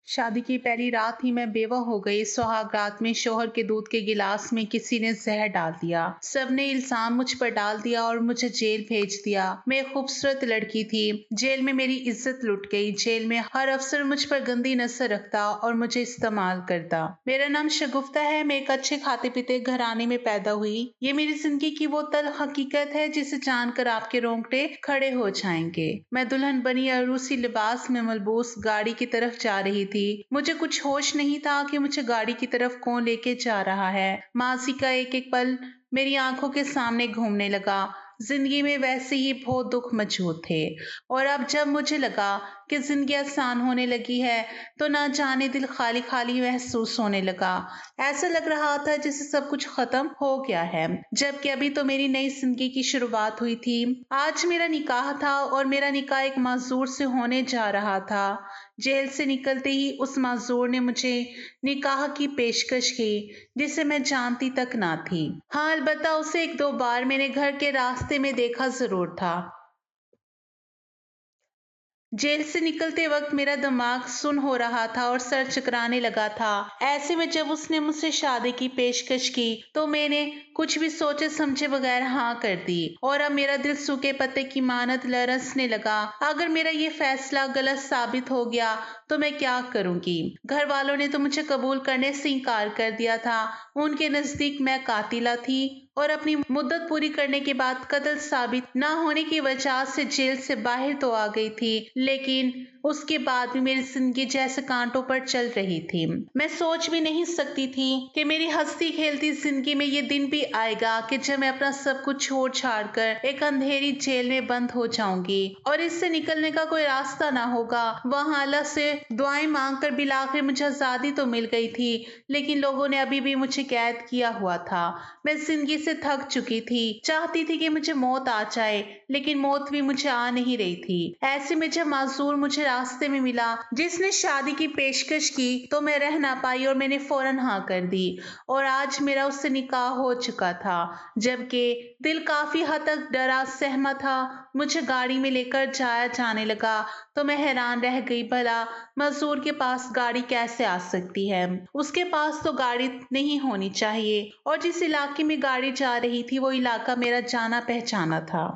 शादी की पहली रात ही मैं बेवा हो गई। सुहाग रात में शौहर के दूध के गिलास में किसी ने जहर डाल दिया। सबने इल्जाम मुझ पर डाल दिया और मुझे जेल भेज दिया। मैं एक खूबसूरत लड़की थी। जेल में मेरी इज्जत लुट गई। जेल में हर अफसर मुझ पर गंदी नजर रखता और मुझे इस्तेमाल करता। मेरा नाम शगुफ्ता है। मैं एक अच्छे खाते पीते घराने में पैदा हुई। ये मेरी जिंदगी की वो तल्ख हकीकत है जिसे जानकर आपके रोंगटे खड़े हो जाएंगे। मैं दुल्हन बनी और उसी लिबास में मलबूस गाड़ी की तरफ जा रही थी। मुझे कुछ होश नहीं था कि मुझे गाड़ी की तरफ कौन लेके जा रहा है। माजी का एक एक पल मेरी आंखों के सामने घूमने लगा। जिंदगी में वैसे ही बहुत दुख मौजूद थे और अब जब मुझे लगा कि जिंदगी आसान होने लगी है तो ना जाने दिल खाली खाली महसूस होने लगा। ऐसा लग रहा था जैसे सब कुछ खत्म हो गया है, जबकि अभी तो मेरी नई जिंदगी की शुरुआत हुई थी। आज मेरा निकाह था और मेरा निकाह एक माजूर से होने जा रहा था। जेल से निकलते ही उस माजूर ने मुझे निकाह की पेशकश की जिसे मैं जानती तक ना थी। हाँ, अलबत्ता उसे एक दो बार मैंने घर के रास्ते में देखा जरूर था। जेल से निकलते वक्त मेरा दिमाग सुन हो रहा था और सर चकराने लगा था। ऐसे में जब उसने मुझसे शादी की पेशकश की तो मैंने कुछ भी सोचे समझे बगैर हाँ कर दी और अब मेरा दिल सूखे पत्ते की मानत लरसने लगा। अगर मेरा ये फैसला गलत साबित हो गया तो मैं क्या करूंगी? घर वालों ने तो मुझे कबूल करने से इनकार कर दिया था। उनके नजदीक मैं कातिला थी और अपनी मुद्दत पूरी करने के बाद कत्ल साबित न होने की वजह से जेल से बाहर तो आ गई थी, लेकिन उसके बाद भी मेरी जिंदगी जैसे कांटों पर चल रही थी। मैं सोच भी नहीं सकती थी कि मेरी हंसती खेलती जिंदगी में ये दिन भी आएगा कि जब मैं अपना सब कुछ छोड़ छाड़ कर एक अंधेरी जेल में बंद हो जाऊंगी और इससे निकलने का कोई रास्ता ना होगा। वहां अल्लाह से दुआएं मांग कर बिलाखिर मुझे आजादी तो मिल गई थी, लेकिन लोगों ने अभी भी मुझे कैद किया हुआ था। मैं जिंदगी से थक चुकी थी। चाहती थी कि मुझे मौत आ जाए, लेकिन मौत भी मुझे आ नहीं रही थी। ऐसे में जब माजूर मुझे रास्ते में मिला जिसने शादी की पेशकश की तो मैं रह ना पाई और मैंने फौरन हाँ कर दी और आज मेरा उससे निकाह हो चुका था। जबकि दिल काफी हद तक डरा सहमा था। मुझे गाड़ी में लेकर जाया जाने लगा तो मैं हैरान रह गई, भला मजदूर के पास गाड़ी कैसे आ सकती है? उसके पास तो गाड़ी नहीं होनी चाहिए और जिस इलाके में गाड़ी जा रही थी वो इलाका मेरा जाना पहचाना था।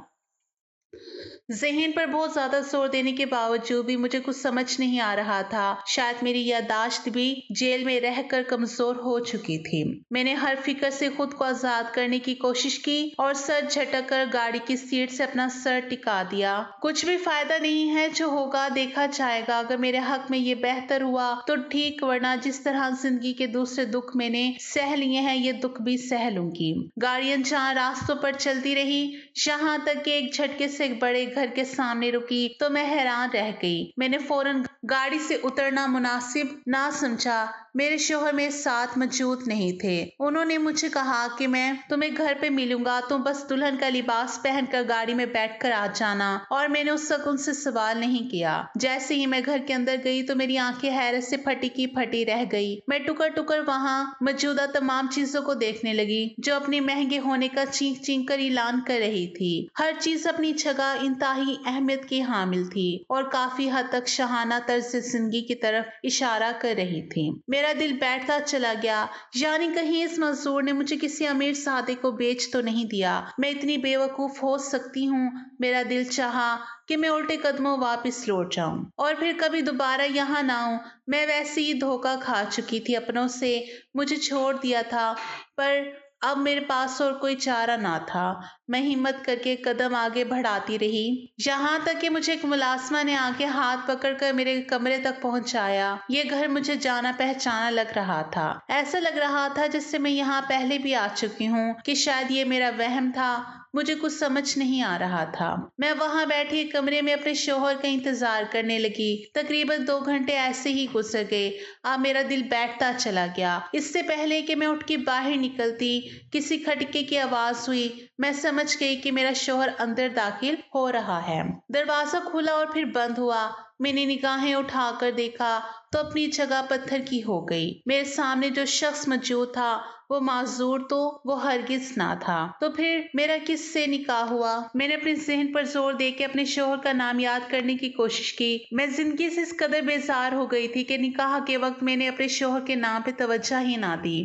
ज़हन पर बहुत ज़्यादा ज़ोर देने के बावजूद भी मुझे कुछ समझ नहीं आ रहा था। शायद मेरी याददाश्त भी जेल में रहकर कमज़ोर हो चुकी थी। मैंने हर फ़िक्र से खुद को आज़ाद करने की कोशिश की और सर झटक कर गाड़ी की सीट से अपना सर टिका दिया। कुछ भी फ़ायदा नहीं है, जो होगा देखा जाएगा। अगर मेरे हक में ये बेहतर हुआ तो ठीक, वरना जिस तरह ज़िंदगी के दूसरे दुख मैंने सह लिए हैं, ये दुख भी सह लूँगी। गाड़ियाँ जहाँ रास्तों पर चलती रही, यहाँ तक कि एक झटके से एक बड़े घर के सामने रुकी तो मैं हैरान रह गई। मैंने फौरन गाड़ी से उतरना मुनासिब ना समझा। मेरे शौहर मेरे साथ मौजूद नहीं थे। उन्होंने मुझे कहा कि मैं तुम्हें घर पे मिलूंगा, तुम बस दुल्हन का लिबास पहनकर गाड़ी में बैठकर आ जाना। और मैंने उस वक्त उनसे सवाल नहीं किया। जैसे ही मैं घर के अंदर गई तो मेरी आंखें हैरत से फटी की फटी रह गई। मैं टुकर टुकर वहां मौजूदा तमाम चीजों को देखने लगी जो अपने महंगे होने का चीख चीख कर ऐलान कर रही थी। हर चीज अपनी जगह इंतहाई अहमियत की हामिल थी और काफी हद तक शहाना तर्ज जिंदगी की तरफ इशारा कर रही थी। मेरा दिल बैठता चला गया, यानी कहीं इस मजदूर ने मुझे किसी अमीर सादे को बेच तो नहीं दिया। मैं इतनी बेवकूफ हो सकती हूँ? मेरा दिल चाहा कि मैं उल्टे कदमों वापस लौट जाऊं और फिर कभी दोबारा यहाँ ना आऊं। मैं वैसे ही धोखा खा चुकी थी अपनों से, मुझे छोड़ दिया था, पर अब मेरे पास और कोई चारा ना था। मैं हिम्मत करके कदम आगे बढ़ाती रही, यहाँ तक कि मुझे एक मुलाजमा ने आके हाथ पकड़कर मेरे कमरे तक पहुंचाया। ये घर मुझे जाना पहचाना लग रहा था। ऐसा लग रहा था जैसे मैं यहाँ पहले भी आ चुकी हूँ, कि शायद ये मेरा वहम था। मुझे कुछ समझ नहीं आ रहा था। मैं वहां बैठी एक कमरे में अपने शौहर का इंतजार करने लगी। तकरीबन 2 घंटे ऐसे ही गुजर गए। अब मेरा दिल बैठता चला गया। इससे पहले कि मैं उठ के बाहर निकलती, किसी खटके की आवाज हुई। मैं समझ गई कि मेरा शौहर अंदर दाखिल हो रहा है। दरवाजा खुला और फिर बंद हुआ। मैंने निगाहें उठाकर देखा तो अपनी जगह पत्थर की हो गई। मेरे सामने जो शख्स मौजूद था वो माजूर तो वो हरगिज ना था। तो फिर मेरा किससे निकाह हुआ? मैंने अपने ज़हन पर जोर दे के अपने शोहर का नाम याद करने की कोशिश की। मैं जिंदगी से इस कदर बेजार हो गई थी कि निकाह के वक्त मैंने अपने शोहर के नाम पे तवज्जो ही ना दी।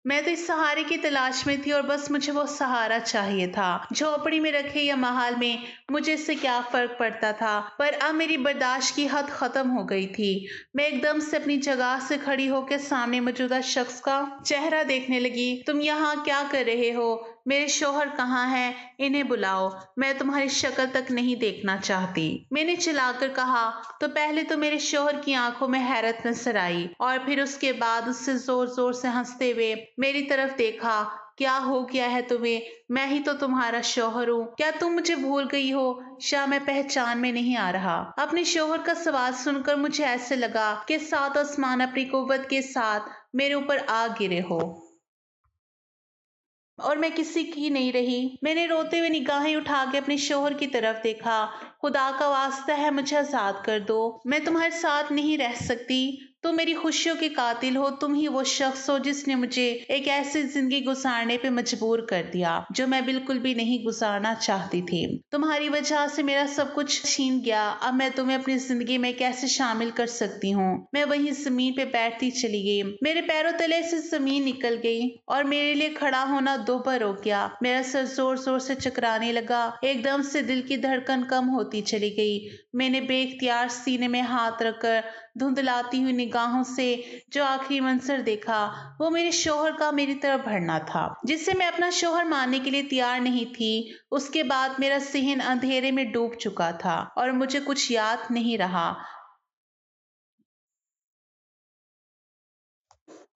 मैं तो इस सहारे की तलाश में थी और बस मुझे वो सहारा चाहिए था। झोपड़ी में रखे या महल में, मुझे इससे क्या फर्क पड़ता था। पर अब मेरी बर्दाश्त की हद खत्म हो गई थी। मैं एकदम से अपनी जगह से खड़ी होकर सामने मौजूदा शख्स का चेहरा देखने लगी। तुम यहाँ क्या कर रहे हो? मेरे शोहर कहाँ हैं? इन्हें बुलाओ, मैं तुम्हारी शक्ल तक नहीं देखना चाहती, मैंने चिल्लाकर कहा। तो पहले तो मेरे शोहर की आंखों में हैरत नजर आई और फिर उसके बाद उससे जोर जोर से हंसते हुए मेरी तरफ देखा। क्या हो गया है तुम्हें? मैं ही तो तुम्हारा शोहर हूँ। क्या तुम मुझे भूल गई हो? शायद मैं पहचान में नहीं आ रहा। अपने शोहर का सवाल सुनकर मुझे ऐसे लगा कि सात आसमान अपनी कुव्वत के साथ मेरे ऊपर आ गिरे हो और मैं किसी की नहीं रही। मैंने रोते हुए निगाहें उठा के अपने शोहर की तरफ देखा। खुदा का वास्ता है, मुझे आजाद कर दो, मैं तुम्हारे साथ नहीं रह सकती। तुम मेरी खुशियों के कातिल हो। तुम ही वो शख्स हो जिसने मुझे एक ऐसी जिंदगी गुजारने पे मजबूर कर दिया जो मैं बिल्कुल भी नहीं गुजारना चाहती थी। तुम्हारी वजह से मेरा सब कुछ छीन गया। अब मैं तुम्हें अपनी जिंदगी में कैसे शामिल कर सकती हूँ? मैं वहीं जमीन पे बैठती चली गई। मेरे पैरों तले से जमीन निकल गई और मेरे लिए खड़ा होना दोपहर हो गया। मेरा सर जोर जोर से चकराने लगा। एकदम से दिल की धड़कन कम होती चली गई। मैंने बेख्तियार सीने में हाथ रखकर धुंधलाती हुई निगाहों से जो आखिरी मंजर देखा वो मेरे शोहर का मेरी तरफ बढ़ना था, जिसे मैं अपना शोहर मानने के लिए तैयार नहीं थी। उसके बाद मेरा सिहन अंधेरे में डूब चुका था और मुझे कुछ याद नहीं रहा।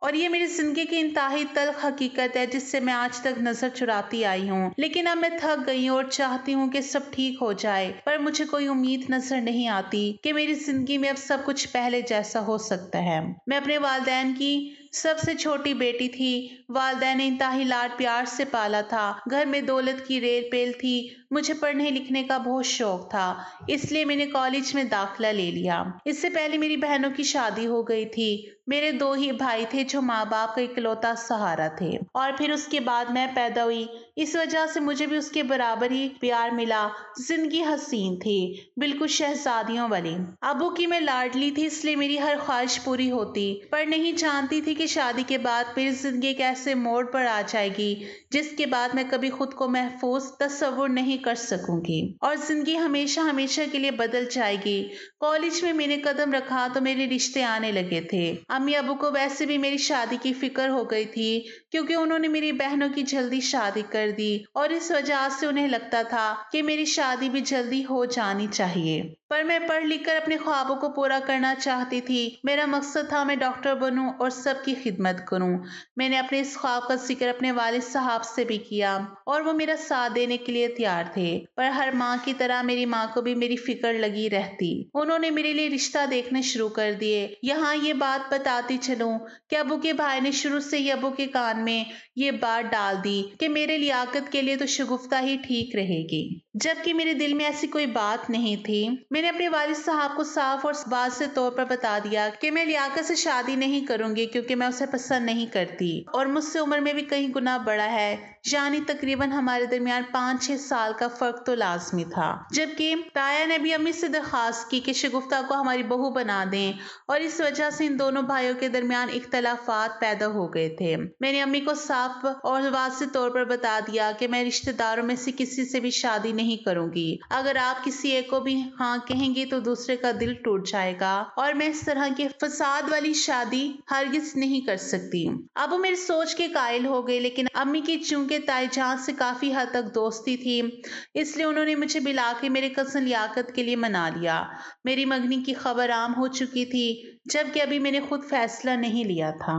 और ये मेरी जिंदगी की इंतहाई तल्ख हकीकत है जिससे मैं आज तक नजर चुराती आई हूँ। लेकिन अब मैं थक गई हूँ और चाहती हूँ कि सब ठीक हो जाए, पर मुझे कोई उम्मीद नजर नहीं आती कि मेरी जिंदगी में अब सब कुछ पहले जैसा हो सकता है। मैं अपने वालिदैन की सबसे छोटी बेटी थी। वालिदैन ने इंतहाई लाड प्यार से पाला था। घर में दौलत की रेल पेल थी। मुझे पढ़ने लिखने का बहुत शौक था, इसलिए मैंने कॉलेज में दाखिला ले लिया। इससे पहले मेरी बहनों की शादी हो गई थी। मेरे दो ही भाई थे जो माँ बाप का इकलौता सहारा थे और फिर उसके बाद मैं पैदा हुई। इस वजह से मुझे भी उसके बराबर ही प्यार मिला। जिंदगी हसीन थी, बिल्कुल शहजादियों वाली। अबू की मैं लाडली थी, इसलिए मेरी हर ख्वाहिश पूरी होती, पर नहीं जानती थी कि शादी के बाद मेरी जिंदगी एक ऐसे मोड़ पर आ जाएगी जिसके बाद मैं कभी खुद को महफूज तस्वुर नहीं कर सकूंगी और जिंदगी हमेशा हमेशा के लिए बदल जाएगी। कॉलेज में मैंने कदम रखा तो मेरे रिश्ते आने लगे थे। अम्मी अबू को वैसे भी मेरी शादी की फिक्र हो गई थी क्योंकि उन्होंने मेरी बहनों की जल्दी शादी कर दी और इस वजह से उन्हें लगता था कि मेरी शादी भी जल्दी हो जानी चाहिए। पर मैं पढ़ लिख कर अपने ख्वाबों को पूरा करना चाहती थी। मेरा मकसद था मैं डॉक्टर बनूं और सबकी खिदमत करूं। मैंने अपने इस ख्वाब का जिक्र अपने वालिद साहब से भी किया और वो मेरा साथ देने के लिए तैयार थे। पर हर माँ की तरह मेरी माँ को भी मेरी फिक्र लगी रहती। उन्होंने मेरे लिए रिश्ता देखने शुरू कर दिए। यहाँ ये बात बताती चलूं कि अबू के भाई ने शुरू से ही अबू के कान में ये बात डाल दी कि मेरे लियाकत के लिए तो शगुफ्ता ही ठीक रहेगी, जबकि मेरे दिल में ऐसी कोई बात नहीं थी। मैंने अपने वालिद साहब को साफ और वाज़े तौर पर बता दिया कि मैं लियाकत से शादी नहीं करूंगी क्योंकि मैं उसे पसंद नहीं करती और मुझसे उम्र में भी कहीं गुना बड़ा है, यानी तकरीबन हमारे दरमियान 5-6 साल का फर्क तो लाजमी था। जबकि ताया ने भी अम्मी से दरखास्त की कि शगुफ्ता को हमारी बहू बना दें और इस वजह से इन दोनों भाइयों के दरमियान इख्तलाफात पैदा हो गए थे। मैंने अम्मी को साफ और वाज़े तौर पर बता दिया कि मैं रिश्तेदारों में से किसी से भी शादी नहीं करूंगी। अगर आप किसी एक को भी हाँ कहेंगे तो दूसरे का दिल टूट जाएगा और मैं इस तरह की फसाद वाली शादी हरगिज नहीं कर सकती। अब वो मेरी सोच के कायल हो गए, लेकिन अम्मी की चूंकि ताईजान से काफी हद तक दोस्ती थी, इसलिए उन्होंने मुझे बिला के मेरे कजन लियाकत के लिए मना लिया। मेरी मंगनी की खबर आम हो चुकी थी, जबकि अभी मैंने खुद फैसला नहीं लिया था।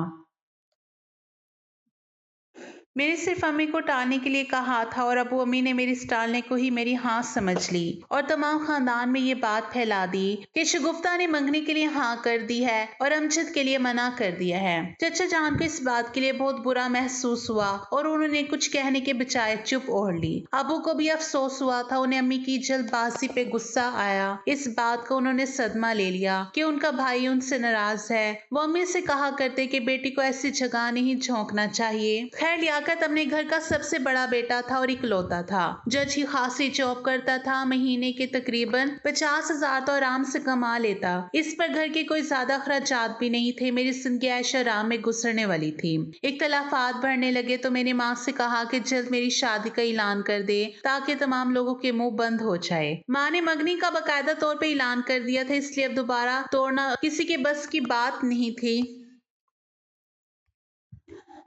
मैंने सिर्फ अम्मी को टालने के लिए कहा था और अबू अम्मी ने मेरी इस टालने को ही मेरी हाँ समझ ली और तमाम खानदान में ये बात फैला दी कि शगुफ्ता ने मंगनी के लिए हाँ कर दी है और अमजद के लिए मना कर दिया है। चचा जान को इस बात के लिए बहुत बुरा महसूस हुआ और उन्होंने कुछ कहने के बजाय चुप ओढ़ ली। अबू को भी अफसोस हुआ था, उन्हें अम्मी की जल्दबाजी पे गुस्सा आया। इस बात को उन्होंने सदमा ले लिया कि उनका भाई उनसे नाराज है। वो अम्मी से कहा करते कि बेटी को ऐसी जगह नहीं झोंकना चाहिए। खैर लियाकत अपने घर का सबसे बड़ा बेटा था और इकलौता था जो अच्छी खासी जॉब करता था। महीने के तकरीबन 50,000 तो आराम से कमा लेता। इस पर घर के कोई ज्यादा खर्चात भी नहीं थे। मेरी जिंदगी ऐश आराम में गुजरने वाली थी। इख्तलाफात बढ़ने लगे तो मैंने माँ से कहा कि जल्द मेरी शादी का ऐलान कर दे ताकि तमाम लोगों के मुंह बंद हो जाए। माँ ने मंगनी का बाकायदा तौर पे ऐलान कर दिया था, इसलिए अब दोबारा तोड़ना किसी के बस की बात नहीं थी।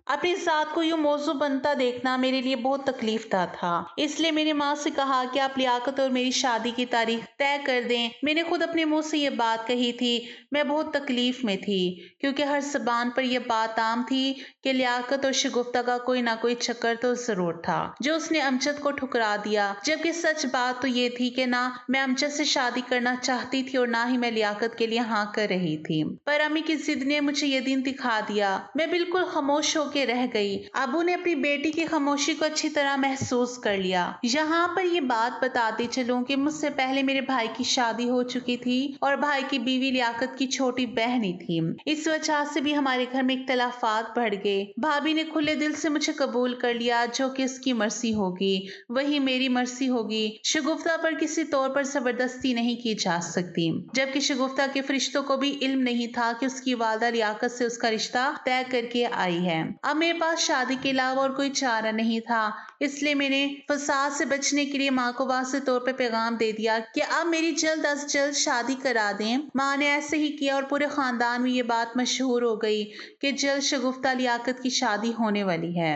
अपनी जात को यूं मौजू बनता देखना मेरे लिए बहुत तकलीफ दा था, इसलिए मैंने माँ से कहा कि आप लियाकत और मेरी शादी की तारीख तय कर दें। मैंने खुद अपने मुंह से ये बात कही थी। मैं बहुत तकलीफ में थी क्योंकि हर जबान पर यह बात आम थी कि लियाकत और शगुफ्ता का कोई ना कोई चक्कर तो जरूर था जो उसने अमजद को ठुकरा दिया। जबकि सच बात तो ये थी कि ना मैं अमजद से शादी करना चाहती थी और ना ही मैं लियाकत के लिए हाँ कर रही थी। पर अम्मी की जिद ने मुझे ये दिन दिखा दिया। मैं बिल्कुल खामोश होकर रह गई। अबू ने अपनी बेटी की खामोशी को अच्छी तरह महसूस कर लिया। यहाँ पर ये बात बताती चलूं कि मुझसे पहले मेरे भाई की शादी हो चुकी थी और भाई की बीवी लियाकत की छोटी बहन ही थी। इस वजह से भी हमारे घर में इख्तलाफात बढ़ गए। भाभी ने खुले दिल से मुझे कबूल कर लिया, जो कि उसकी मर्जी होगी वही मेरी मर्जी होगी। शगुफ्ता पर किसी तौर पर जबरदस्ती नहीं की जा सकती, जबकि शगुफ्ता के फरिश्तों को भी इल्म नहीं था कि उसकी वालदा लियाकत से उसका रिश्ता तय करके आई है। अब मेरे पास शादी के अलावा और कोई चारा नहीं था, इसलिए मैंने फसाद से बचने के लिए माँ को वाज़ेह तौर पे पैगाम दे दिया कि अब मेरी जल्द अज जल्द शादी करा दें। माँ ने ऐसे ही किया और पूरे खानदान में ये बात मशहूर हो गई कि जल्द शगुफ्ता लियाकत की शादी होने वाली है।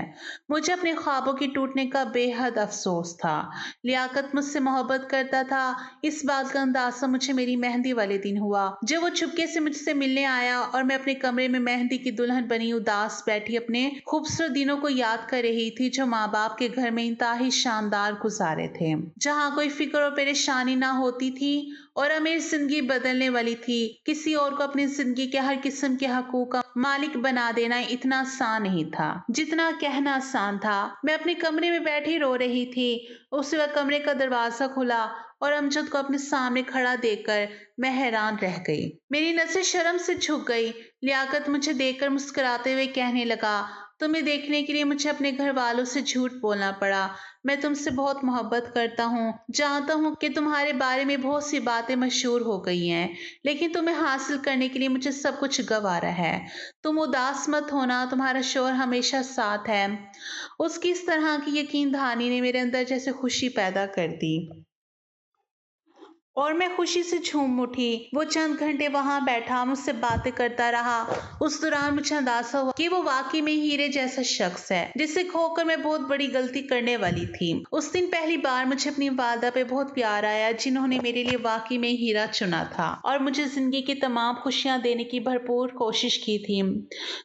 मुझे अपने ख्वाबों की टूटने का बेहद अफसोस था। लियाकत मुझसे मोहब्बत करता था, इस बात का अंदाजा मुझे मेरी मेहंदी वाले दिन हुआ जब वो चुपके से मुझसे मिलने आया और मैं अपने कमरे में मेहंदी की दुल्हन बनी उदास बैठी अपने खूबसूरत दिनों को याद कर रही थी जो माँ बाप के घर में इंतहाई शानदार गुजारे थे, जहाँ कोई फिक्र और परेशानी ना होती थी और अमीर जिंदगी बदलने वाली थी। किसी और को अपनी जिंदगी के हर किस्म के हकूक का मालिक बना देना इतना आसान नहीं था जितना कहना आसान था। मैं अपने कमरे में बैठी रो रही थी। उस वक्त कमरे का दरवाजा खुला और अमजद को अपने सामने खड़ा देखकर मैं हैरान रह गई। मेरी नज़र शर्म से झुक गई। लियाकत मुझे देखकर मुस्कुराते हुए कहने लगा, तुम्हें देखने के लिए मुझे अपने घर वालों से झूठ बोलना पड़ा। मैं तुमसे बहुत मोहब्बत करता हूँ। जानता हूँ कि तुम्हारे बारे में बहुत सी बातें मशहूर हो गई हैं, लेकिन तुम्हें हासिल करने के लिए मुझे सब कुछ गंवारा है। तुम उदास मत होना, तुम्हारा शोहर हमेशा साथ है। उसकी इस तरह की यकीन दहानी ने मेरे अंदर जैसे खुशी पैदा कर दी और मैं खुशी से झूम उठी। वो चंद घंटे वहां बैठा मुझसे बातें करता रहा। उस दौरान मुझे अंदाजा हुआ कि वो वाकई में हीरे जैसा शख्स है जिसे खोकर मैं बहुत बड़ी गलती करने वाली थी। उस दिन पहली बार मुझे अपनी वालदा पे बहुत प्यार आया, जिन्होंने मेरे लिए वाकई में हीरा चुना था और मुझे जिंदगी की तमाम खुशियां देने की भरपूर कोशिश की थी।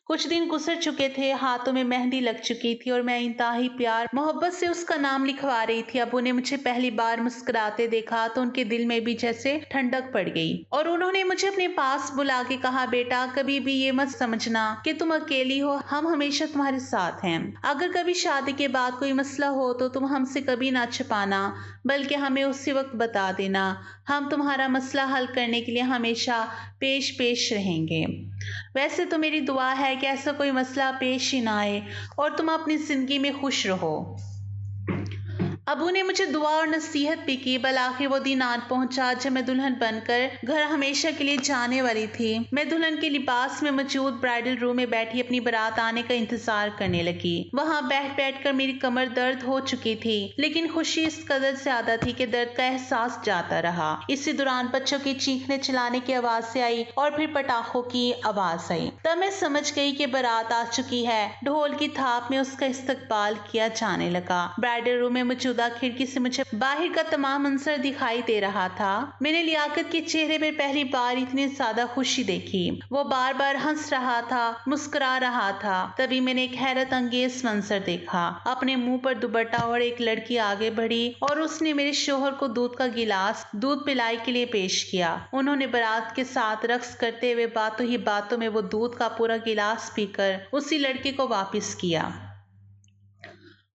कुछ दिन गुजर चुके थे, हाथों में मेहंदी लग चुकी थी और मैं इंतहाई प्यार मोहब्बत से उसका नाम लिखवा रही थी। अबू ने मुझे पहली बार मुस्कुराते देखा तो उनके दिल में भी जैसे ठंडक पड़ गई और उन्होंने मुझे अपने पास बुला के कहा, बेटा कभी भी ये मत समझना कि तुम अकेली हो, हम हमेशा तुम्हारे साथ हैं। अगर कभी शादी के बाद कोई मसला हो तो तुम हमसे कभी ना छुपाना, बल्कि हमें उसी वक्त बता देना। हम तुम्हारा मसला हल करने के लिए हमेशा पेश रहेंगे। वैसे तो मेरी दुआ है कि ऐसा कोई मसला पेश ही ना आए और तुम अपनी जिंदगी में खुश रहो। अबू ने मुझे दुआ और नसीहत भी की। बल आखिर वो दिन आ पहुंचा जब मैं दुल्हन बनकर घर हमेशा के लिए जाने वाली थी। मैं दुल्हन के लिबास में मौजूद ब्राइडल रूम में बैठी अपनी बारात आने का इंतजार करने लगी। वहां बैठ बैठ कर मेरी कमर दर्द हो चुकी थी, लेकिन खुशी इस कदर ज्यादा थी कि दर्द का एहसास जाता रहा। इसी दौरान बच्चों की चीखने चिल्लाने की आवाज से आई और फिर पटाखों की आवाज आई। तब मैं समझ गई कि बारात आ चुकी है। ढोल की थाप में उसका इस्तकबाल किया जाने लगा। ब्राइडल रूम में मौजूद شدہ کھڑکی سے مجھے باہر کا تمام منظر دکھائی دے رہا تھا۔ میں نے لیاقت کے چہرے پر پہلی بار اتنی زیادہ خوشی دیکھی۔ وہ بار بار ہنس رہا تھا، مسکرا رہا تھا۔ تبھی میں نے ایک حیرت انگیز منظر دیکھا۔ اپنے منہ پر دوپٹہ اور ایک لڑکی آگے بڑھی اور اس نے میرے شوہر کو دودھ کا گلاس دودھ پلائی کے لیے پیش کیا۔ انہوں نے بارات کے ساتھ رقص کرتے ہوئے باتوں ہی باتوں میں وہ دودھ کا پورا گلاس پی کر اسی لڑکی کو واپس کیا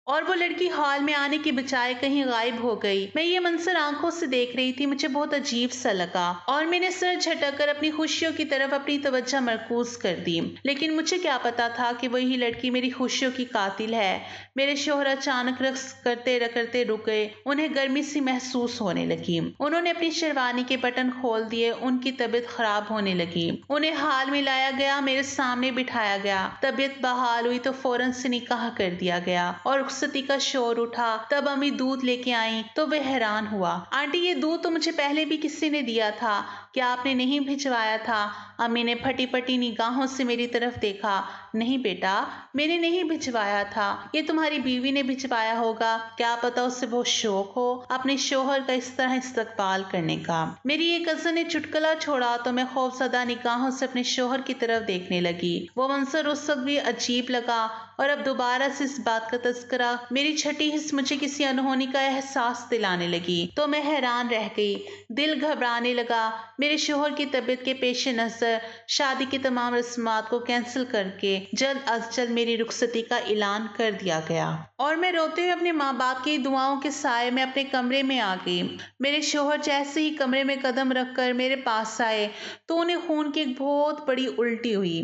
اور وہ لڑکی ہال میں آنے کی بجائے کہیں غائب ہو گئی۔ میں یہ منظر آنکھوں سے دیکھ رہی تھی، مجھے بہت عجیب سا لگا اور میں نے سر جھٹک کر اپنی خوشیوں کی طرف اپنی توجہ مرکوز کر دی۔ لیکن مجھے کیا پتا تھا کہ وہی لڑکی میری خوشیوں کی قاتل ہے۔ میرے شوہر اچانک رقص کرتے کرتے رک گئے۔ انہیں گرمی سی محسوس ہونے لگی۔ انہوں نے اپنی شیروانی کے بٹن کھول دیے۔ ان کی طبیعت خراب ہونے لگی۔ انہیں ہال میں لایا گیا، میرے سامنے بٹھایا گیا۔ طبیعت بحال ہوئی تو فوراً سے نکاح کر دیا گیا اور رخصتی کا شور اٹھا۔ تب امی دودھ لے کے آئیں تو وہ حیران ہوا۔ آنٹی، یہ دودھ تو مجھے پہلے بھی کسی نے دیا تھا، کیا آپ نے نہیں بھجوایا تھا؟ امی نے پھٹی پھٹی نگاہوں سے میری طرف دیکھا۔ نہیں بیٹا، میں نے نہیں بھجوایا تھا، یہ تمہاری بیوی نے بھجوایا ہوگا، کیا پتا اسے بہت شوق ہو اپنے شوہر کا اس طرح استقبال کرنے کا۔ میری ایک کزن نے چٹکلا چھوڑا تو میں خوفزدہ نگاہوں سے اپنے شوہر کی طرف دیکھنے لگی۔ وہ منظر اس وقت بھی عجیب لگا اور اب دوبارہ سے اس بات کا تذکرہ میری چھٹی حس مجھے کسی انہونی کا احساس دلانے لگی تو میں حیران رہ گئی۔ دل گھبرانے لگا۔ میرے شوہر کی طبیعت کے پیش نظر شادی کی تمام رسومات کو کینسل کر کے جلد از جلد میری رخصتی کا اعلان کر دیا گیا اور میں روتے ہوئے اپنے ماں باپ کی دعاؤں کے سائے میں اپنے کمرے میں آ گئی۔ میرے شوہر جیسے ہی کمرے میں قدم رکھ کر میرے پاس آئے تو انہیں خون کی ایک بہت بڑی الٹی ہوئی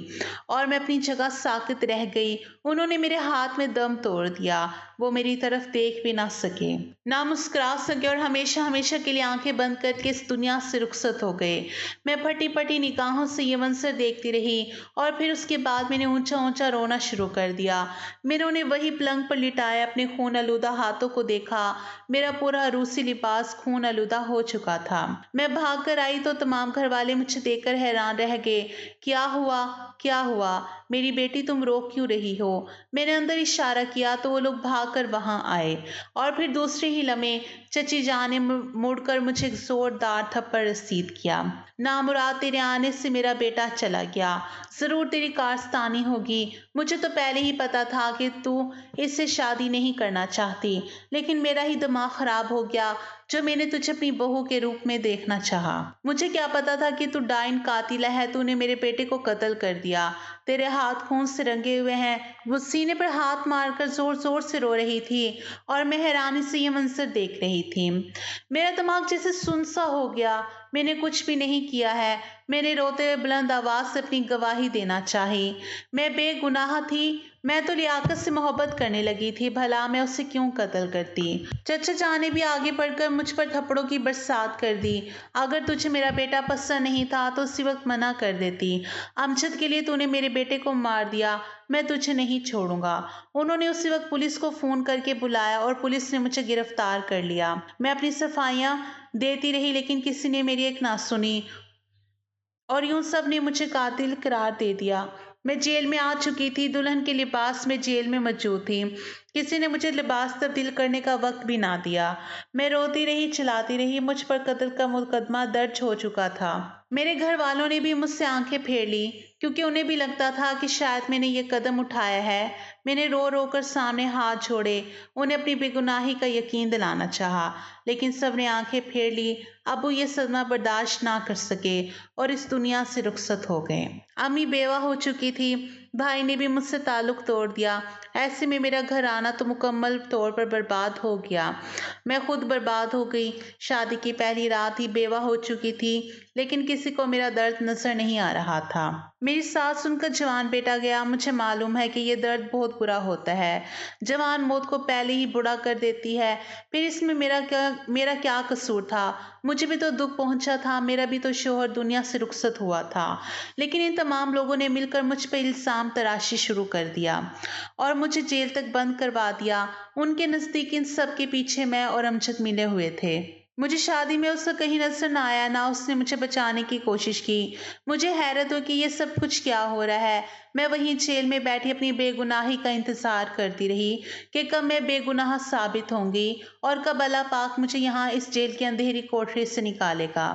اور میں اپنی جگہ ساکت رہ گئی۔ انہوں نے میرے ہاتھ میں دم توڑ دیا۔ وہ میری طرف دیکھ بھی نہ سکے، نہ مسکرا سکے اور ہمیشہ ہمیشہ کے لیے آنکھیں بند کر کے اس دنیا سے رخصت ہو گئے۔ میں پھٹی پھٹی نگاہوں سے یہ منظر دیکھتی رہی اور پھر اس کے بعد میں نے اونچا اونچا رونا شروع کر دیا۔ میں نے انہیں وہی پلنگ پر لٹائے اپنے خون آلودہ ہاتھوں کو دیکھا۔ میرا پورا عروسی لباس خون آلودہ ہو چکا تھا۔ میں بھاگ کر آئی تو تمام گھر والے مجھے دیکھ کر حیران رہ گئے۔ کیا ہوا؟ کیا ہوا؟ میری بیٹی، تم رو کیوں رہی ہو؟ میں نے اندر اشارہ کیا تو وہ لوگ بھاگ کر وہاں آئے اور پھر دوسرے ہی لمحے چچی جان نے مڑ کر مجھے ایک زوردار تھپڑ رسید کیا۔ نامراد، تیرے آنے سے میرا بیٹا چلا گیا، ضرور تیری کارستانی ہوگی۔ مجھے تو پہلے ہی پتا تھا کہ تو اس سے شادی نہیں کرنا چاہتی، لیکن میرا ہی دماغ خراب ہو گیا جو میں نے تجھے اپنی بہو کے روپ میں دیکھنا چاہا۔ مجھے کیا پتا تھا کہ تو ڈائن قاتلہ ہے، تو نے میرے بیٹے کو قتل کر دیا۔ تیرے ہاتھ خون سے رنگے ہوئے ہیں۔ وہ سینے پر ہاتھ مار کر زور زور سے رو رہی تھی اور میں حیرانی سے یہ منظر دیکھ رہی تھی۔ میرا دماغ جیسے سن سا ہو گیا۔ میں نے کچھ بھی نہیں کیا ہے۔ میں نے روتے ہوئے بلند آواز سے اپنی گواہی دینا چاہی۔ میں بے گناہ تھی۔ میں تو لیاقت سے محبت کرنے لگی تھی، بھلا میں اسے کیوں قتل کرتی؟ چچا جان نے بھی آگے بڑھ کر مجھ پر تھپڑوں کی برسات کر دی۔ اگر تجھے میرا بیٹا پسند نہیں تھا تو اسی وقت منع کر دیتی۔ امجد کے لیے تو نے میرے بیٹے کو مار دیا، میں تجھے نہیں چھوڑوں گا۔ انہوں نے اسی وقت پولیس کو فون کر کے بلایا اور پولیس نے مجھے گرفتار کر لیا۔ میں اپنی صفائیاں دیتی رہی لیکن کسی نے میری ایک نہ سنی اور یوں سب نے مجھے قاتل قرار دے دیا۔ میں جیل میں آ چکی تھی، دلہن کے لباس میں جیل میں موجود تھی۔ کسی نے مجھے لباس تبدیل کرنے کا وقت بھی نہ دیا۔ میں روتی رہی، چلاتی رہی، مجھ پر قتل کا مقدمہ درج ہو چکا تھا۔ میرے گھر والوں نے بھی مجھ سے آنکھیں پھیر لی کیونکہ انہیں بھی لگتا تھا کہ شاید میں نے یہ قدم اٹھایا ہے۔ میں نے رو رو کر سامنے ہاتھ جوڑے، انہیں اپنی بے گناہی کا یقین دلانا چاہا، لیکن سب نے آنکھیں پھیر لی۔ ابو یہ صدمہ برداشت نہ کر سکے اور اس دنیا سے رخصت ہو گئے۔ امی بیوہ ہو چکی تھی، بھائی نے بھی مجھ سے تعلق توڑ دیا۔ ایسے میں میرا گھرانہ تو مکمل طور پر برباد ہو گیا۔ میں خود برباد ہو گئی۔ شادی کی پہلی رات ہی بیوہ ہو چکی تھی، لیکن کسی کو میرا درد نظر نہیں آ رہا تھا۔ میری ساس ان کا جوان بیٹا گیا۔ مجھے معلوم ہے کہ یہ درد بہت برا ہوتا ہے۔ جوان موت کو پہلے ہی بوڑھا کر دیتی ہے۔ پھر اس میں میرا کیا قصور تھا؟ مجھے بھی تو دکھ پہنچا تھا، میرا بھی تو شوہر دنیا سے رخصت ہوا تھا۔ لیکن ان تمام لوگوں نے مل کر مجھ پہ الزام تراشی شروع کر دیا اور مجھے جیل تک بند کروا دیا۔ ان کے نزدیک ان سب کے پیچھے میں اور امجد ملے ہوئے تھے۔ مجھے شادی میں اس کا کہیں نظر نہ آیا، نہ اس نے مجھے بچانے کی کوشش کی۔ مجھے حیرت ہوئی کہ یہ سب کچھ کیا ہو رہا ہے۔ میں وہیں جیل میں بیٹھی اپنی بے گناہی کا انتظار کرتی رہی کہ کب میں بے گناہ ثابت ہوں گی اور کب اللہ پاک مجھے یہاں اس جیل کی اندھیری کوٹری سے نکالے گا۔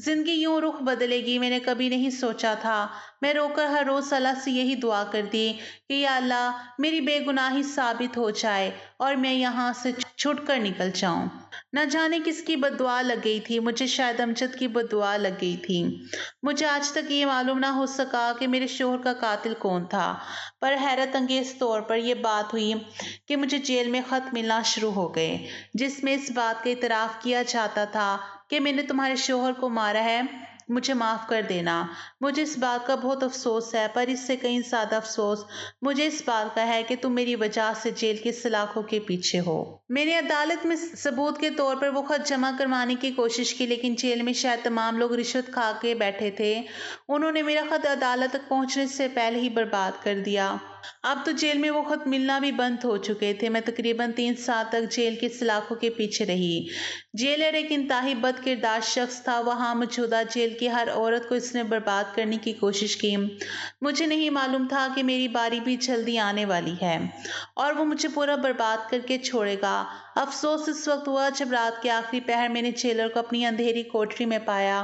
زندگی یوں رخ بدلے گی میں نے کبھی نہیں سوچا تھا۔ میں رو کر ہر روز اللہ سے یہی دعا کرتی کہ یا اللہ میری بے گناہی ثابت ہو جائے اور میں یہاں سے چھوٹ کر نکل جاؤں۔ نہ جانے کس کی بد دعا لگ گئی تھی، مجھے شاید امجد کی بد دعا لگ گئی تھی۔ مجھے آج تک یہ معلوم نہ ہو سکا کہ میرے شوہر کا قاتل کون تھا، پر حیرت انگیز طور پر یہ بات ہوئی کہ مجھے جیل میں خط ملنا شروع ہو گئے جس میں اس بات کا اعتراف کیا جاتا تھا کہ میں نے تمہارے شوہر کو مارا ہے، مجھے معاف کر دینا۔ مجھے اس بات کا بہت افسوس ہے، پر اس سے کہیں زیادہ افسوس مجھے اس بات کا ہے کہ تم میری وجہ سے جیل کی سلاخوں کے پیچھے ہو۔ میں نے عدالت میں ثبوت کے طور پر وہ خط جمع کروانے کی کوشش کی، لیکن جیل میں شاید تمام لوگ رشوت کھا کے بیٹھے تھے۔ انہوں نے میرا خط عدالت تک پہنچنے سے پہلے ہی برباد کر دیا۔ اب تو جیل میں وہ خط ملنا بھی بند ہو چکے تھے۔ میں تقریباً 3 سال تک جیل کی سلاخوں کے پیچھے رہی۔ جیلر ایک انتہائی بد کردار شخص تھا۔ وہاں موجودہ جیل کی ہر عورت کو اس نے برباد کرنے کی کوشش کی۔ مجھے نہیں معلوم تھا کہ میری باری بھی جلدی آنے والی ہے اور وہ مجھے پورا برباد کر کے چھوڑے گا۔ افسوس اس وقت ہوا جب رات کے آخری پہر میں نے جیلر کو اپنی اندھیری کوٹری میں پایا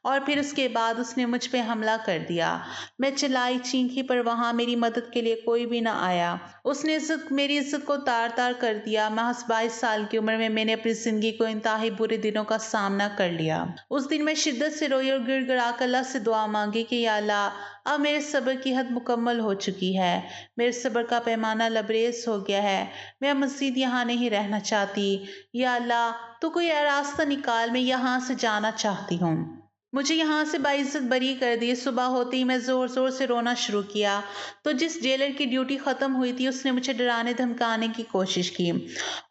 اور پھر اس کے بعد اس نے مجھ پہ حملہ کر دیا۔ میں چلائی چیخی پر وہاں میری مدد کے لیے کوئی بھی نہ آیا۔ اس نے میری عزت کو تار تار کر دیا۔ محض 22 سال کی عمر میں میں نے اپنی زندگی کو انتہائی برے دنوں کا سامنا کر لیا۔ اس دن میں شدت سے روئی اور گڑ گڑا کر اللہ سے دعا مانگی کہ یا اللہ اب میرے صبر کی حد مکمل ہو چکی ہے، میرے صبر کا پیمانہ لبریز ہو گیا ہے، میں مزید یہاں نہیں رہنا چاہتی۔ یا اللہ تو کوئی راستہ نکال، میں یہاں سے جانا چاہتی ہوں۔ مجھے یہاں سے باعزت بری کر دی۔ صبح ہوتے ہی میں زور زور سے رونا شروع کیا تو جس جیلر کی ڈیوٹی ختم ہوئی تھی اس نے مجھے ڈرانے دھمکانے کی کوشش کی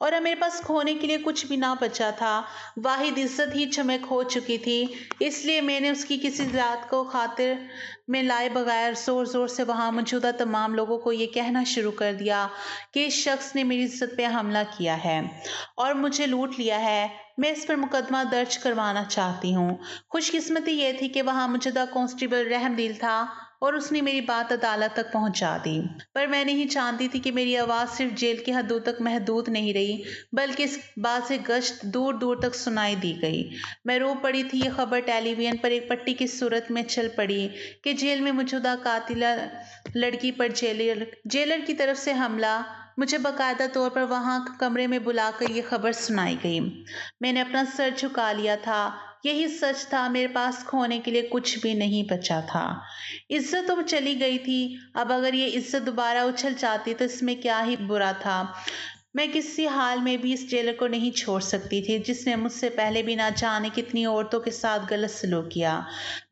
اور اب میرے پاس کھونے کے لیے کچھ بھی نہ بچا تھا۔ واحد عزت ہی جو میں کھو چکی تھی، اس لیے میں نے اس کی کسی ذات کو خاطر میں لائے بغیر زور زور سے وہاں موجودہ تمام لوگوں کو یہ کہنا شروع کر دیا کہ اس شخص نے میری عزت پہ حملہ کیا ہے اور مجھے لوٹ لیا ہے۔ میں اس پر مقدمہ درج کروانا چاہتی ہوں۔ خوش قسمتی یہ تھی کہ وہاں موجودہ کانسٹیبل رحم دل تھا اور اس نے میری بات عدالت تک پہنچا دی، پر میں نہیں جانتی تھی کہ میری آواز صرف جیل کی حدوں تک محدود نہیں رہی بلکہ اس بات سے گشت دور دور تک سنائی دی گئی۔ میں رو پڑی تھی۔ یہ خبر ٹیلی ویژن پر ایک پٹی کی صورت میں چل پڑی کہ جیل میں موجودہ قاتلہ لڑکی پر جیلر کی طرف سے حملہ۔ مجھے باقاعدہ طور پر وہاں کمرے میں بلا کر یہ خبر سنائی گئی۔ میں نے اپنا سر جھکا لیا تھا۔ یہی سچ تھا، میرے پاس کھونے کے لیے کچھ بھی نہیں بچا تھا۔ عزت تو چلی گئی تھی، اب اگر یہ عزت دوبارہ اچھل جاتی تو اس میں کیا ہی برا تھا۔ میں کسی حال میں بھی اس جیلر کو نہیں چھوڑ سکتی تھی جس نے مجھ سے پہلے بھی نہ جانے کتنی عورتوں کے ساتھ غلط سلوک کیا۔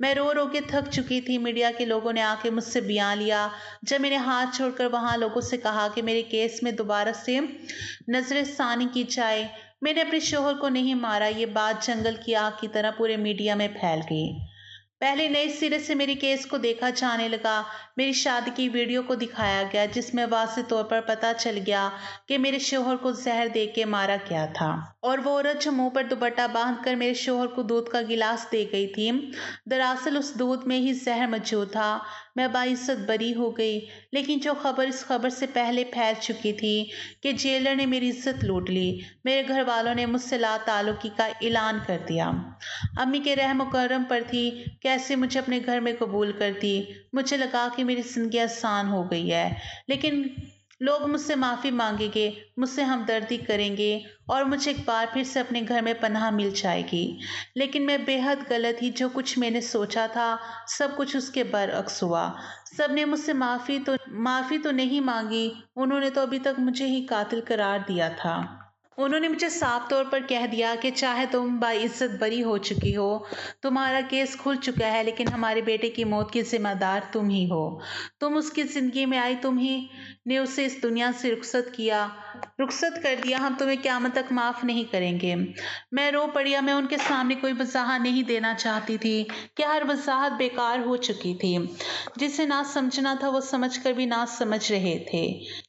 میں رو رو کے تھک چکی تھی۔ میڈیا کے لوگوں نے آ کے مجھ سے بیان لیا جب میں نے ہاتھ چھوڑ کر وہاں لوگوں سے کہا کہ میرے کیس میں دوبارہ سے نظر ثانی کی جائے۔ میں نے اپنے شوہر کو نہیں مارا، یہ بات جنگل کی آگ کی طرح پورے میڈیا میں پھیل گئی۔ پہلے نئے سرے سے میرے کیس کو دیکھا جانے لگا۔ میری شادی کی ویڈیو کو دکھایا گیا جس میں واضح طور پر پتہ چل گیا کہ میرے شوہر کو زہر دے کے مارا گیا تھا اور وہ عورت جو منہ پر دوپٹہ باندھ کر میرے شوہر کو دودھ کا گلاس دے گئی تھی دراصل اس دودھ میں ہی زہر موجود تھا۔ میں باعزت بری ہو گئی، لیکن جو خبر اس خبر سے پہلے پھیل چکی تھی کہ جیلر نے میری عزت لوٹ لی، میرے گھر والوں نے مجھ سے لا تعلقی کا اعلان کر دیا۔ امی کے رحم و کرم پر تھی، کیسے مجھے اپنے گھر میں قبول کرتی۔ مجھے لگا کہ میری زندگی آسان ہو گئی ہے، لیکن لوگ مجھ سے معافی مانگیں گے، مجھ سے ہمدردی کریں گے اور مجھے ایک بار پھر سے اپنے گھر میں پناہ مل جائے گی۔ لیکن میں بے حد غلط تھی۔ جو کچھ میں نے سوچا تھا سب کچھ اس کے برعکس ہوا۔ سب نے مجھ سے معافی تو نہیں مانگی، انہوں نے تو ابھی تک مجھے ہی قاتل قرار دیا تھا۔ انہوں نے مجھے صاف طور پر کہہ دیا کہ چاہے تم باعزت بری ہو چکی ہو، تمہارا کیس کھل چکا ہے، لیکن ہمارے بیٹے کی موت کی ذمہ دار تم ہی ہو۔ تم اس کی زندگی میں آئی، تم ہی نے اسے اس دنیا سے رخصت کیا۔ رخصت کر دیا، ہم تمہیں قیامت تک معاف نہیں کریں گے۔ میں رو پڑیا، میں ان کے سامنے کوئی وضاحت نہیں دینا چاہتی تھی کہ ہر وضاحت بیکار ہو چکی تھی۔ جسے نہ سمجھنا تھا وہ سمجھ کر بھی نہ سمجھ رہے تھے۔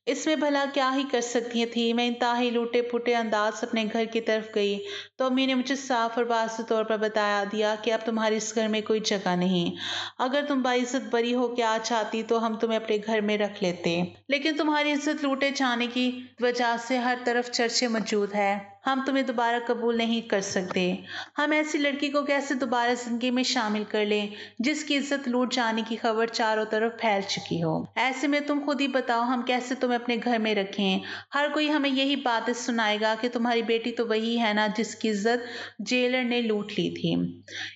اس میں بھلا کیا ہی کر سکتی تھی۔ میں انتہائی لوٹے پھوٹے انداز اپنے گھر کی طرف گئی تو امی نے مجھے صاف اور واضح طور پر بتا دیا کہ اب تمہاری اس گھر میں کوئی جگہ نہیں۔ اگر تم باعزت بری ہو کے آ چاہتی تو ہم تمہیں اپنے گھر میں رکھ لیتے، لیکن تمہاری عزت لوٹے جانے کی وجہ سے ہر طرف چرچے موجود ہے، ہم تمہیں دوبارہ قبول نہیں کر سکتے۔ ہم ایسی لڑکی کو کیسے دوبارہ زندگی میں شامل کر لیں جس کی عزت لوٹ جانے کی خبر چاروں طرف پھیل چکی ہو؟ ایسے میں تم خود ہی بتاؤ ہم کیسے تمہیں اپنے گھر میں رکھیں؟ ہر کوئی ہمیں یہی باتیں سنائے گا کہ تمہاری بیٹی تو وہی ہے نا جس کی عزت جیلر نے لوٹ لی تھی۔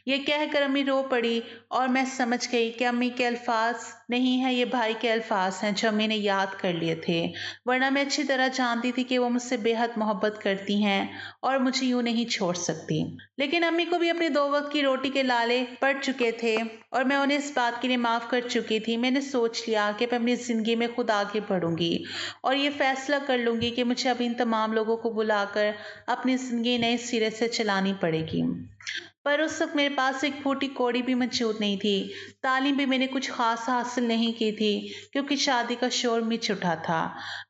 یہ کہہ کر امی رو پڑی اور میں سمجھ گئی کہ امی کے الفاظ نہیں ہیں، یہ بھائی کے الفاظ ہیں جو امی نے یاد کر لیے تھے، ورنہ میں اچھی طرح جانتی تھی کہ وہ مجھ سے بے حد محبت کرتی ہیں اور مجھے یوں نہیں چھوڑ سکتی۔ لیکن امی کو بھی اپنی 2 وقت کی روٹی کے لالے پڑ چکے تھے اور میں انہیں اس بات کے لیے معاف کر چکی تھی۔ میں نے سوچ لیا کہ میں اپنی زندگی میں خود آگے بڑھوں گی اور یہ فیصلہ کر لوں گی کہ مجھے اب ان تمام لوگوں کو بلا کر اپنی زندگی نئے سرے سے چلانی پڑے گی۔ پر اس وقت میرے پاس ایک پھوٹی کوڑی بھی موجود نہیں تھی۔ تعلیم بھی میں نے کچھ خاص حاصل نہیں کی تھی کیونکہ شادی کا شور مچ اٹھا تھا۔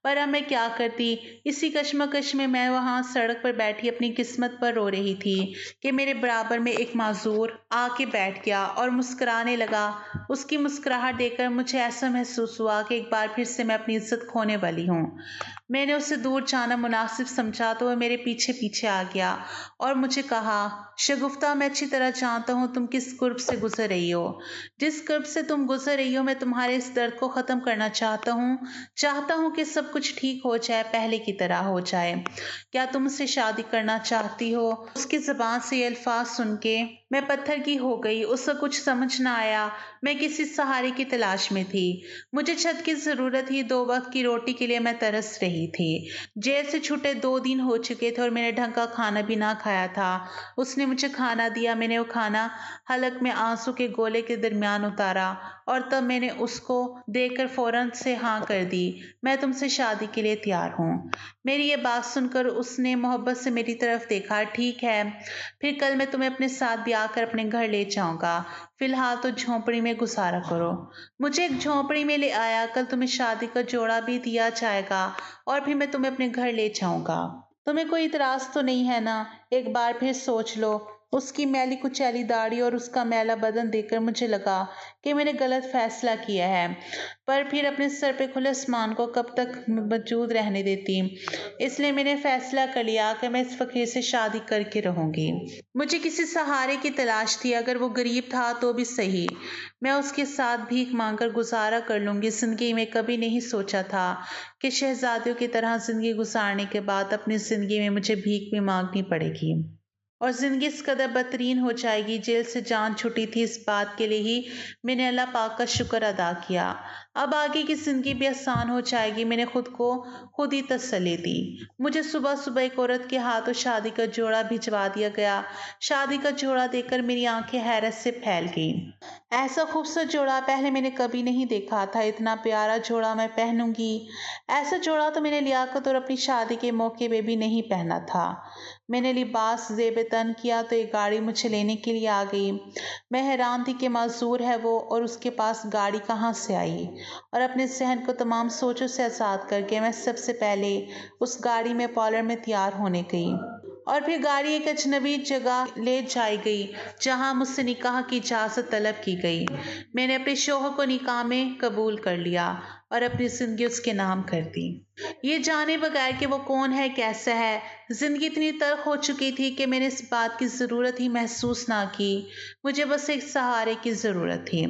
پر اب میں کیا کرتی؟ اسی کشمکش میں میں وہاں سڑک پر بیٹھی اپنی قسمت پر رو رہی تھی کہ میرے برابر میں ایک معذور آ کے بیٹھ گیا اور مسکرانے لگا۔ اس کی مسکراہٹ دیکھ کر مجھے ایسا محسوس ہوا کہ ایک بار پھر سے میں اپنی عزت کھونے والی ہوں۔ میں نے اسے دور جانا مناسب سمجھا تو وہ میرے پیچھے پیچھے آ گیا اور مجھے کہا، شگفتہ میں اچھی طرح جانتا ہوں تم کس کرب سے گزر رہی ہو۔ جس کرب سے تم گزر رہی ہو میں تمہارے اس درد کو ختم کرنا چاہتا ہوں کہ سب کچھ ٹھیک ہو جائے، پہلے کی طرح ہو جائے۔ کیا تم اس سے شادی کرنا چاہتی ہو؟ اس کی زبان سے یہ الفاظ سن کے میں پتھر کی ہو گئی۔ اس کا کچھ سمجھ نہ آیا۔ میں کسی سہارے کی تلاش میں تھی۔ مجھے چھت کی ضرورت تھی، 2 وقت کی روٹی کے لیے میں ترس رہی تھی۔ جیل سے چھوٹے 2 دن ہو چکے تھے اور میں نے ڈھنگ کا کھانا بھی نہ کھایا تھا۔ اس نے مجھے کھانا دیا، میں نے وہ کھانا حلق میں آنسو کے گولے کے درمیان اتارا اور تب میں نے اس کو دیکھ کر فوراً سے ہاں کر دی۔ میں تم سے شادی کے لیے تیار ہوں۔ میری یہ بات سن کر اس نے محبت سے میری طرف دیکھا۔ ٹھیک ہے، پھر کل میں تمہیں اپنے ساتھ بھی آ کر اپنے گھر لے جاؤں گا، فی الحال تو جھونپڑی میں گزارا کرو۔ مجھے ایک جھونپڑی میں لے آیا، کل تمہیں شادی کا جوڑا بھی دیا جائے گا اور پھر میں تمہیں اپنے گھر لے جاؤں گا۔ تمہیں کوئی اعتراض تو نہیں ہے نا؟ ایک بار پھر سوچ لو۔ اس کی میلی کچیلی داڑھی اور اس کا میلا بدن دیکھ کر مجھے لگا کہ میں نے غلط فیصلہ کیا ہے، پر پھر اپنے سر پہ کھلے آسمان کو کب تک موجود رہنے دیتی؟ اس لیے میں نے فیصلہ کر لیا کہ میں اس فقیر سے شادی کر کے رہوں گی۔ مجھے کسی سہارے کی تلاش تھی، اگر وہ غریب تھا تو بھی صحیح، میں اس کے ساتھ بھیک مانگ کر گزارا کر لوں گی۔ زندگی میں کبھی نہیں سوچا تھا کہ شہزادیوں کی طرح زندگی گزارنے کے بعد اپنی زندگی میں مجھے بھیک بھی مانگنی پڑے گی اور زندگی اس قدر بدترین ہو جائے گی۔ جیل سے جان چھٹی تھی، اس بات کے لیے ہی میں نے اللہ پاک کا شکر ادا کیا۔ اب آگے کی زندگی بھی آسان ہو جائے گی، میں نے خود کو خود ہی تسلی دی۔ مجھے صبح صبح ایک عورت کے ہاتھوں شادی کا جوڑا بھجوا دیا گیا۔ شادی کا جوڑا دیکھ کر میری آنکھیں حیرت سے پھیل گئیں۔ ایسا خوبصورت جوڑا پہلے میں نے کبھی نہیں دیکھا تھا۔ اتنا پیارا جوڑا میں پہنوں گی؟ ایسا جوڑا تو میں نے لیاقت اور اپنی شادی کے موقع پہ بھی نہیں پہنا تھا۔ میں نے لباس زیب تن کیا تو ایک گاڑی مجھے لینے کے لیے آ گئی۔ میں حیران تھی کہ معذور ہے وہ اور اس کے پاس گاڑی کہاں سے آئی، اور اپنے ذہن کو تمام سوچوں سے آزاد کر کے میں سب سے پہلے اس گاڑی میں پارلر میں تیار ہونے گئی اور پھر گاڑی ایک اجنبی جگہ لے جائی گئی جہاں مجھ سے نکاح کی اجازت طلب کی گئی۔ میں نے اپنے شوہر کو نکاح میں قبول کر لیا اور اپنی زندگی اس کے نام کر دی، یہ جانے بغیر کہ وہ کون ہے، کیسا ہے۔ زندگی اتنی تلخ ہو چکی تھی کہ میں نے اس بات کی ضرورت ہی محسوس نہ کی۔ مجھے بس ایک سہارے کی ضرورت تھی۔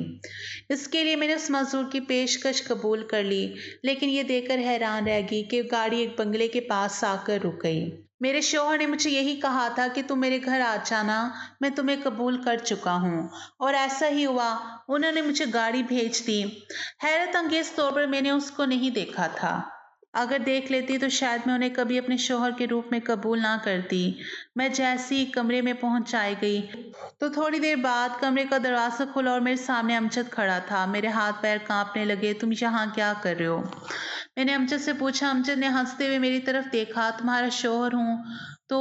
اس کے لیے میں نے اس معذور کی پیشکش قبول کر لی، لیکن یہ دیکھ کر حیران رہ گئی کہ گاڑی ایک بنگلے کے پاس آ کر رک گئی۔ میرے شوہر نے مجھے یہی کہا تھا کہ تم میرے گھر آ جانا، میں تمہیں قبول کر چکا ہوں، اور ایسا ہی ہوا، انہوں نے مجھے گاڑی بھیج دی۔ حیرت انگیز طور پر میں نے اس کو نہیں دیکھا تھا۔ اگر دیکھ لیتی تو شاید میں انہیں کبھی اپنے شوہر کے روپ میں قبول نہ کرتی۔ میں جیسے ہی کمرے میں پہنچائی گئی تو تھوڑی دیر بعد کمرے کا دروازہ کھلا اور میرے سامنے امجد کھڑا تھا۔ میرے ہاتھ پیر کانپنے لگے۔ تم یہاں کیا کر رہے ہو؟ मैंने अमजद से पूछा। अमजद ने हंसते हुए मेरी तरफ देखा। तुम्हारा शौहर हूँ तो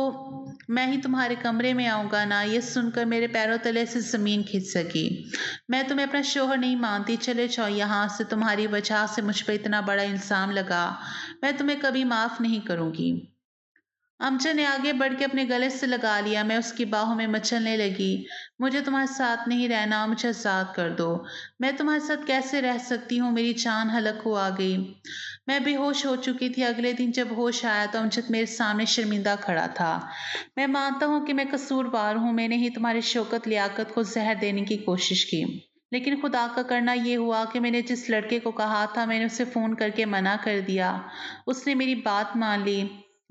मैं ही तुम्हारे कमरे में आऊँगा ना? ये सुनकर मेरे पैरों तले से ज़मीन खिंच सकी। मैं तुम्हें अपना शौहर नहीं मानती, चले जाओ यहाँ से। तुम्हारी वजह से मुझ पर इतना बड़ा इल्ज़ाम लगा, मैं तुम्हें कभी माफ़ नहीं करूँगी। अमजद ने आगे बढ़ के अपने गले से लगा लिया। मैं उसकी बाहों में मचलने लगी। मुझे तुम्हारे साथ नहीं रहना, मुझे आज़ाद कर दो। मैं तुम्हारे साथ कैसे रह सकती हूँ? मेरी जान हलक को आ गई। मैं बेहोश हो चुकी थी। अगले दिन जब होश आया तो अमजद मेरे सामने शर्मिंदा खड़ा था। मैं मानता हूँ कि मैं कसूरवार हूँ। मैंने ही तुम्हारी शौकत लियाकत को जहर देने की कोशिश की, लेकिन खुदा का करना ये हुआ कि मैंने जिस लड़के को कहा था, मैंने उसे फ़ोन करके मना कर दिया। उसने मेरी बात मान ली।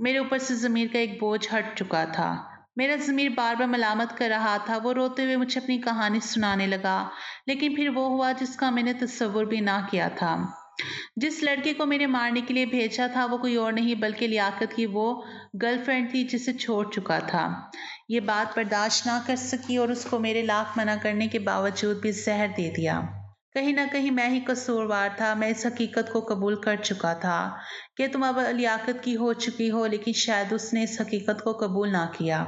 मेरे ऊपर से ज़मीर का एक बोझ हट चुका था। मेरा ज़मीर बार बार मलामत कर रहा था। वो रोते हुए मुझे अपनी कहानी सुनाने लगा, लेकिन फिर वो हुआ जिसका मैंने तसव्वुर भी ना किया था। जिस लड़के को मैंने मारने के लिए भेजा था वो कोई और नहीं बल्कि लियाकत की वो गर्लफ्रेंड थी जिसे छोड़ चुका था। ये बात बर्दाश्त ना कर सकी और उसको मेरे लाख मना करने के बावजूद भी जहर दे दिया। कहीं ना कहीं मैं ही कसूरवार था। मैं इस हकीकत को कबूल कर चुका था कि तुम अब लियाकत की हो चुकी हो, लेकिन शायद उसने इस हकीकत को कबूल ना किया।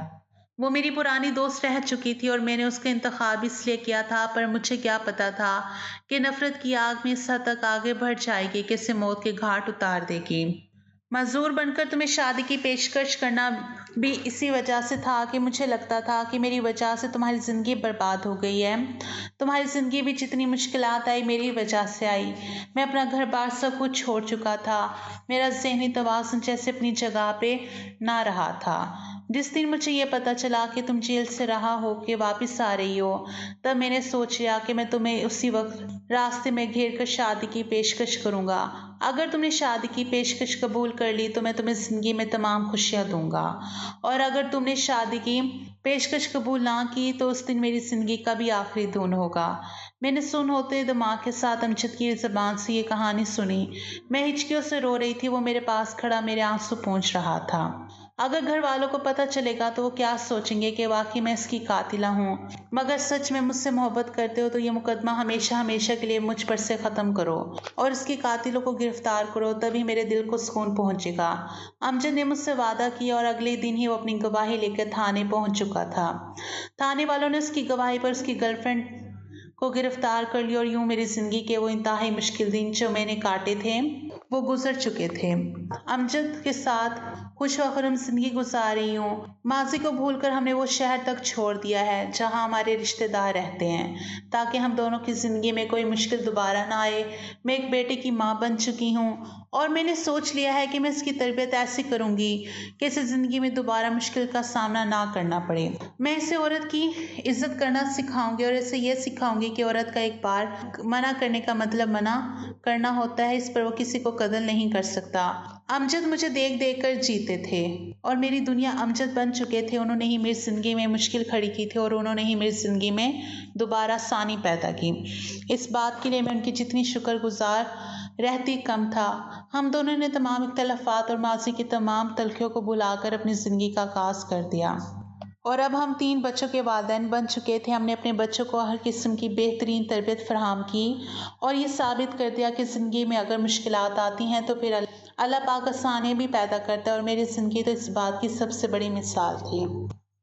वो मेरी पुरानी दोस्त रह चुकी थी और मैंने उसका इंतखाब इसलिए किया था, पर मुझे क्या पता था कि नफरत की आग में इस हद तक आगे बढ़ जाएगी कि इसे मौत के घाट उतार देगी। मजदूर बनकर तुम्हें शादी की पेशकश करना भी इसी वजह से था कि मुझे लगता था कि मेरी वजह से तुम्हारी ज़िंदगी बर्बाद हो गई है। तुम्हारी ज़िंदगी भी जितनी मुश्किलात आई मेरी वजह से आई। मैं अपना घर बार सब कुछ छोड़ चुका था। मेरा ज़हनी तवाज़ुन जैसे अपनी जगह पे ना रहा था। जिस दिन मुझे ये पता चला कि तुम जेल से रहा हो के वापस आ रही हो, तब मैंने सोच लिया कि मैं तुम्हें उसी वक्त रास्ते में घेर कर शादी की पेशकश करूँगा। अगर तुमने शादी की पेशकश कबूल कर ली तो मैं तुम्हें ज़िंदगी में तमाम खुशियाँ दूंगा, और अगर तुमने शादी की पेशकश कबूल ना की तो उस दिन मेरी ज़िंदगी का भी आखिरी दिन होगा। मैंने सुन होते दिमाग के साथ अमजद की ज़बान से ये कहानी सुनी। मैं हिचकियों से रो रही थी। वो मेरे पास खड़ा मेरे आंसू पोंछ रहा था। अगर घर वालों को पता चलेगा तो वो क्या सोचेंगे कि वाकई मैं इसकी कातिला हूँ। मगर सच में मुझसे मोहब्बत करते हो तो ये मुकदमा हमेशा हमेशा के लिए मुझ पर से ख़त्म करो और इसके कातिलों को गिरफ्तार करो, तभी मेरे दिल को सुकून पहुँचेगा। अमजद ने मुझसे वादा किया और अगले दिन ही वो अपनी गवाही लेकर थाने पहुँच चुका था। थाने वालों ने उसकी गवाही पर उसकी गर्लफ्रेंड को गिरफ्तार कर लिया और यूं मेरी जिंदगी के वो इंतहाई मुश्किल दिन जो मैंने काटे थे वो गुजर चुके थे। अमजद के साथ खुश वखरम जिंदगी गुजार रही हूँ। माजी को भूलकर हमने वो शहर तक छोड़ दिया है जहाँ हमारे रिश्तेदार रहते हैं, ताकि हम दोनों की जिंदगी में कोई मुश्किल दोबारा ना आए। मैं एक बेटे की माँ बन चुकी हूँ और मैंने सोच लिया है कि मैं इसकी तरबियत ऐसी करूँगी कि इसे ज़िंदगी में दोबारा मुश्किल का सामना ना करना पड़े। मैं इसे औरत की इज्जत करना सिखाऊंगी और इसे यह सिखाऊंगी कि औरत का एक बार मना करने का मतलब मना करना होता है, इस पर वो किसी को कदर नहीं कर सकता। अमजद मुझे देख देख कर जीते थे और मेरी दुनिया अमजद बन चुके थे। उन्होंने ही मेरी ज़िंदगी में मुश्किल खड़ी की थी और उन्होंने ही मेरी ज़िंदगी में दोबारा सानी पैदा की। इस बात के लिए मैं उनकी जितनी शुक्रगुजार रहती कम था। हम दोनों ने तमाम इख्तलाफात और माजी की तमाम तलखियों को भुलाकर अपनी ज़िंदगी का आगाज़ कर दिया और अब हम 3 बच्चों के वालिदैन बन चुके थे। हमने अपने बच्चों को हर किस्म की बेहतरीन तरबियत फराहम की और ये साबित कर दिया कि ज़िंदगी में अगर मुश्किलात आती हैं तो फिर अल्लाह पाक आसानी भी पैदा करता है, और मेरी ज़िंदगी तो इस बात की सबसे बड़ी मिसाल थी।